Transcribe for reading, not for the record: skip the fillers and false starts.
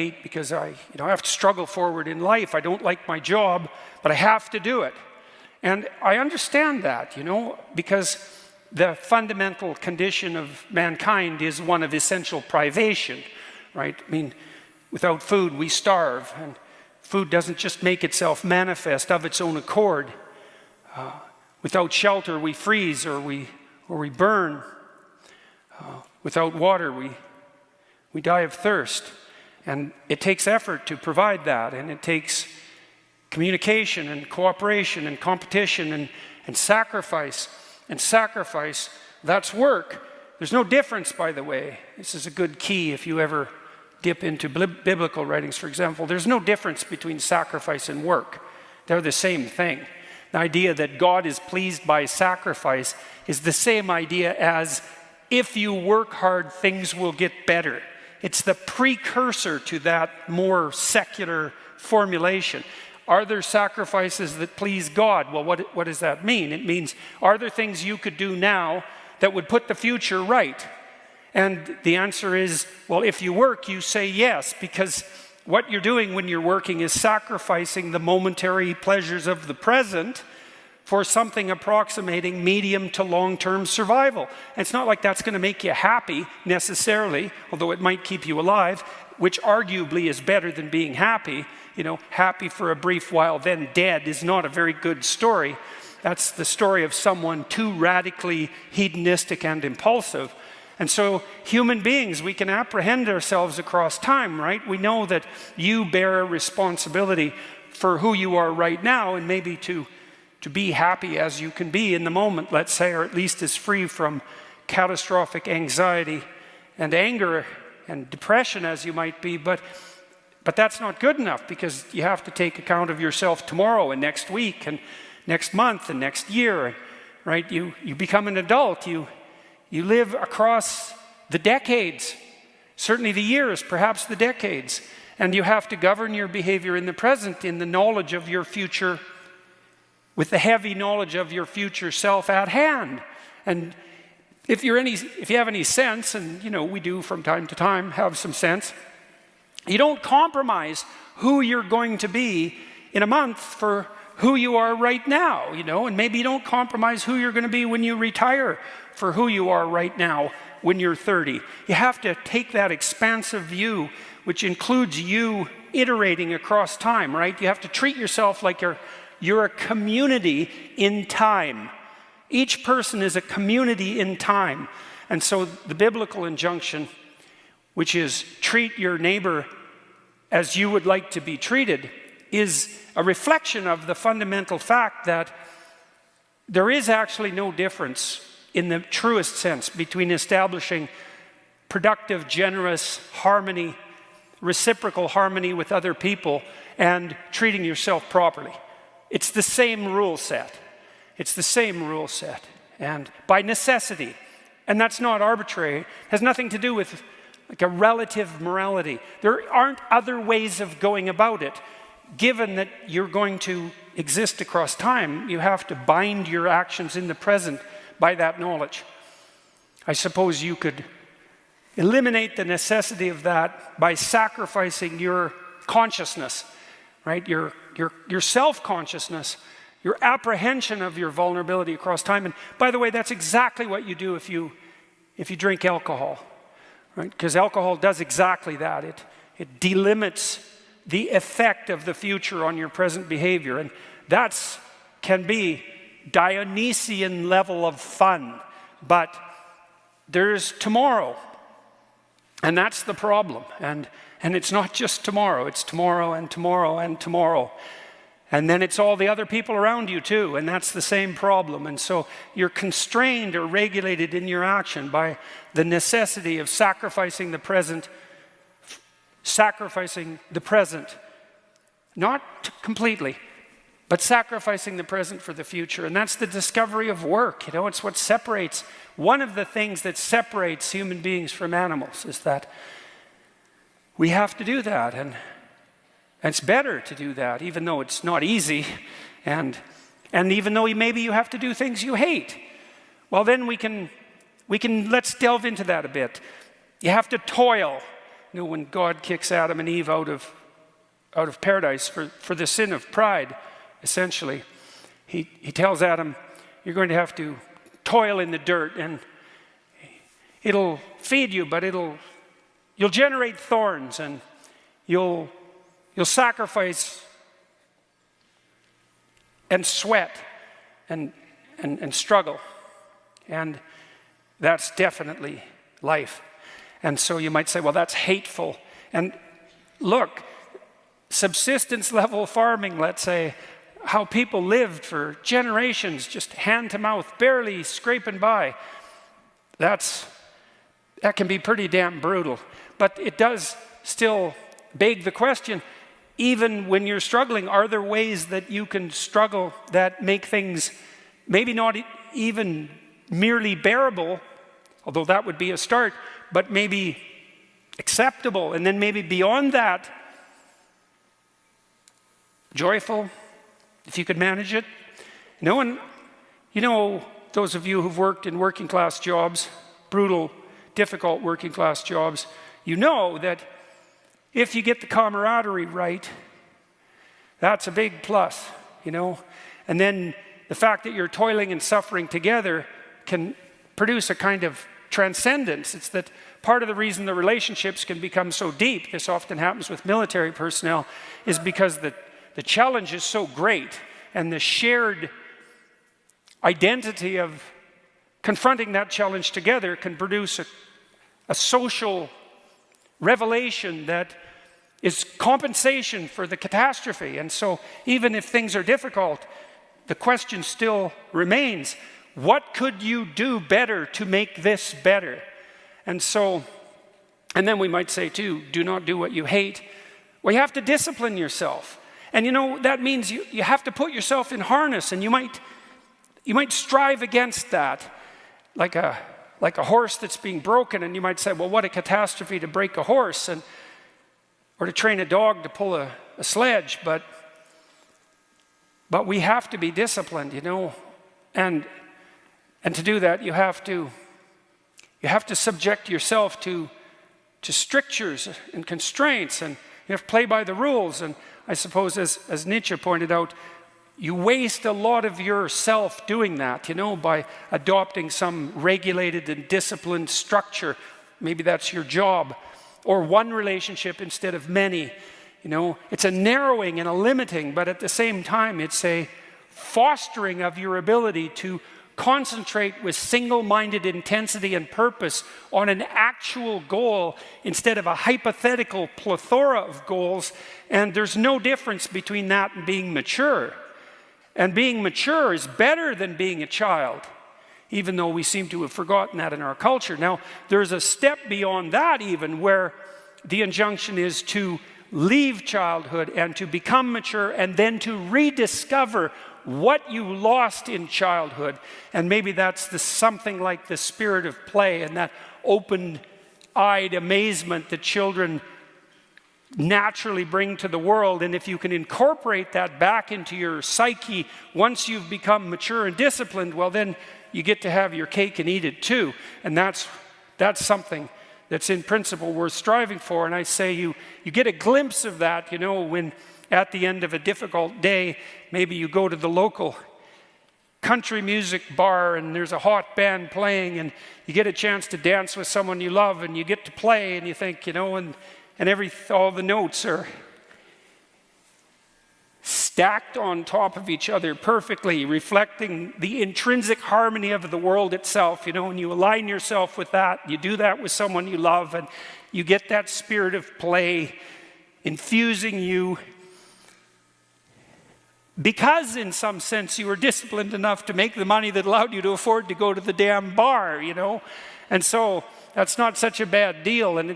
hate because I have to struggle forward in life. I don't like my job, but I have to do it. And I understand that, because the fundamental condition of mankind is one of essential privation, right? I mean, without food, we starve, and food doesn't just make itself manifest of its own accord. Without shelter, we freeze or we burn. Without water, we die of thirst. And it takes effort to provide that, and it takes communication and cooperation and competition and sacrifice. And sacrifice, that's work. There's no difference, by the way. This is a good key if you ever dip into biblical writings, for example. There's no difference between sacrifice and work. They're the same thing. The idea that God is pleased by sacrifice is the same idea as if you work hard, things will get better. It's the precursor to that more secular formulation. Are there sacrifices that please God? Well, what does that mean? It means, are there things you could do now that would put the future right? And the answer is, well, if you work, you say yes, because what you're doing when you're working is sacrificing the momentary pleasures of the present for something approximating medium to long-term survival. And it's not like that's going to make you happy necessarily, although it might keep you alive, which arguably is better than being happy. Happy for a brief while, then dead is not a very good story. That's the story of someone too radically hedonistic and impulsive. And so human beings, we can apprehend ourselves across time, right? We know that you bear a responsibility for who you are right now, and maybe to be happy as you can be in the moment, let's say, or at least as free from catastrophic anxiety and anger and depression as you might be. But that's not good enough, because you have to take account of yourself tomorrow and next week and next month and next year, right? You become an adult. You live across the decades, certainly the years, perhaps the decades, and you have to govern your behavior in the present in the knowledge of your future, with the heavy knowledge of your future self at hand. And if you have any sense, and we do from time to time have some sense, you don't compromise who you're going to be in a month for who you are right now, and maybe you don't compromise who you're going to be when you retire for who you are right now when you're 30. You have to take that expansive view, which includes you iterating across time, right? You have to treat yourself like you're a community in time. Each person is a community in time. And so the biblical injunction, which is treat your neighbor as you would like to be treated, is a reflection of the fundamental fact that there is actually no difference in the truest sense between establishing productive, generous harmony, reciprocal harmony with other people, and treating yourself properly. It's the same rule set. It's the same rule set, and by necessity. And that's not arbitrary. It has nothing to do with like a relative morality. There aren't other ways of going about it. Given that you're going to exist across time, you have to bind your actions in the present by that knowledge. I suppose you could eliminate the necessity of that by sacrificing your consciousness, right? Your self-consciousness, your apprehension of your vulnerability across time. And by the way, that's exactly what you do if you drink alcohol, right? Because alcohol does exactly that. It delimits the effect of the future on your present behavior. And that can be Dionysian level of fun. But there's tomorrow. And that's the problem. And it's not just tomorrow. It's tomorrow and tomorrow and tomorrow. And then it's all the other people around you too. And that's the same problem. And so you're constrained or regulated in your action by the necessity of sacrificing the present. Sacrificing the present. Not completely, but sacrificing the present for the future. And that's the discovery of work. It's what separates. One of the things that separates human beings from animals is that we have to do that. And it's better to do that, even though it's not easy. And even though maybe you have to do things you hate. Well, then we can let's delve into that a bit. You have to toil. You know, when God kicks Adam and Eve out of paradise for the sin of pride, essentially, he tells Adam, you're going to have to toil in the dirt, and it'll feed you, but you'll generate thorns, and you'll sacrifice and sweat and struggle. And that's definitely life. And so you might say, well, that's hateful. And look, subsistence level farming, let's say, how people lived for generations, just hand to mouth, barely scraping by, that can be pretty damn brutal. But it does still beg the question, even when you're struggling, are there ways that you can struggle that make things maybe not even merely bearable, although that would be a start, but maybe acceptable, and then maybe beyond that, joyful, if you could manage it? You know, those of you who've worked in working class jobs, brutal, difficult working class jobs, you know that if you get the camaraderie right, that's a big plus, you know. And then the fact that you're toiling and suffering together can produce a kind of transcendence. It's that part of the reason the relationships can become so deep, this often happens with military personnel, is because the challenge is so great, and the shared identity of confronting that challenge together can produce a social revelation that is compensation for the catastrophe. And so even if things are difficult, the question still remains, what could you do better to make this better? And then we might say too, do not do what you hate. Well, you have to discipline yourself. And you know, that means you have to put yourself in harness, and you might strive against that, like a horse that's being broken, and you might say, well, what a catastrophe to break a horse, or to train a dog to pull a sledge, but we have to be disciplined, you know, and to do that, you have to subject yourself to strictures and constraints, and you have to play by the rules. And I suppose, as Nietzsche pointed out, you waste a lot of yourself doing that, you know, by adopting some regulated and disciplined structure. Maybe that's your job, or one relationship instead of many. You know, it's a narrowing and a limiting, but at the same time, it's a fostering of your ability to concentrate with single-minded intensity and purpose on an actual goal instead of a hypothetical plethora of goals. And there's no difference between that and being mature. And being mature is better than being a child, even though we seem to have forgotten that in our culture. Now, there's a step beyond that even, where the injunction is to leave childhood and to become mature, and then to rediscover what you lost in childhood. And maybe that's something like the spirit of play and that open-eyed amazement that children naturally bring to the world. And if you can incorporate that back into your psyche once you've become mature and disciplined, well, then you get to have your cake and eat it too. And that's something that's in principle worth striving for. And I say you get a glimpse of that, you know, when at the end of a difficult day, maybe you go to the local country music bar and there's a hot band playing, and you get a chance to dance with someone you love, and you get to play, and you think, you know, and all the notes are stacked on top of each other perfectly, reflecting the intrinsic harmony of the world itself, you know, and you align yourself with that. You do that with someone you love, and you get that spirit of play infusing you, because in some sense you were disciplined enough to make the money that allowed you to afford to go to the damn bar, you know. And so that's not such a bad deal. And